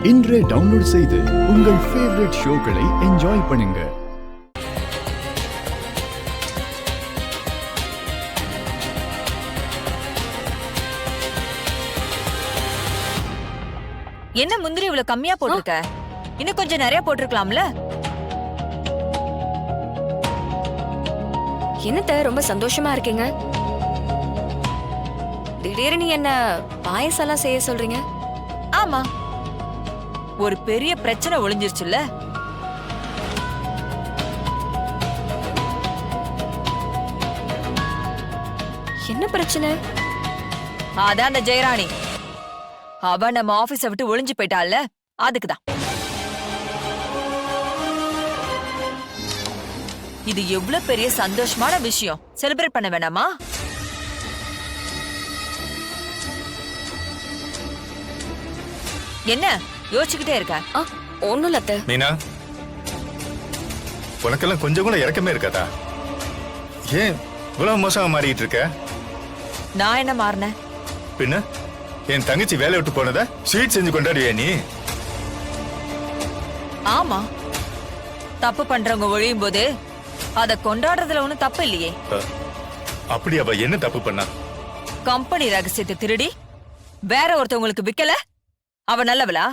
இன்றே டவுன்லோட் செய்து உங்கள் ஃபேவரட் ஷோக்களை என்ஜாய் பண்ணுங்க. என்ன முந்திரி இவ்வளவு கம்மியா போட்டிருக்க? இன்னும் கொஞ்சம் நிறைய போட்டிருக்கலாம்ல? என்னத்த ரொம்ப சந்தோஷமா இருக்கீங்க? திடீர்னு என்ன பாயசெல்லாம் செய்ய சொல்றீங்க? ஆமா, ஒரு பெரிய பிரச்சனை ஒளிஞ்சிருச்சுல்ல. என்ன பிரச்சனை? அதான் அந்த ஜெயராணி, அவ நம்ம ஆபீஸ விட்டு ஒளிஞ்சு போயிட்டாள்ல, அதுக்குதான். இது எவ்வளவு பெரிய சந்தோஷமான விஷயம். செலிப்ரேட் பண்ண வேணாமா? என்ன யோசிச்சுக்கிட்டே இருக்க? ஒண்ணும் இல்ல அத்தை. மீனா, உனக்கெல்லாம் கொஞ்சம் கூட இறக்கமே இருக்காதா? ஏன் இவ்வளவு மோசமா மாறிட்டு இருக்க? நான் என்ன மாறினேன்? பின்ன என் தங்கச்சி வேலை விட்டு போனத ஸ்வீட் செஞ்சு கொண்டாடுவியா நீ? ஆமா, தப்பு பண்றவங்க ஒழியும் போது அத கொண்டாடுறதுல ஒண்ணும் தப்பு இல்லையே. அப்படி அவ என்ன தப்பு பண்ணா? கம்பெனி ரகசியத்தை திருடி வேற ஒருத்தவங்களுக்கு விக்கல, அவ நல்லவளா?